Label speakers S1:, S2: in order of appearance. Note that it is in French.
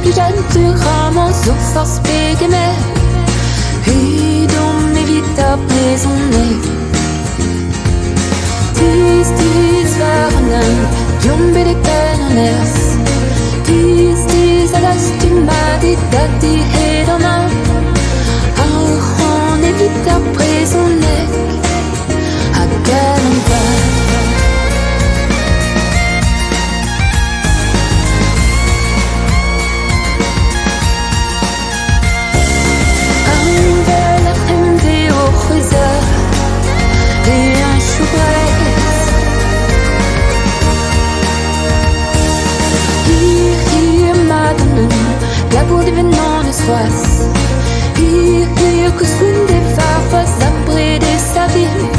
S1: plus jeune tu ramasses aux forces pégamées. Et dans mes vies emprisonné. Dies varnen, jumbe de canones. Dies alas tu m'as dit d'atti hedona. On est vite emprisonné à Galanval. La boue devenant de soie. Hier que son des farfas après de sa vie.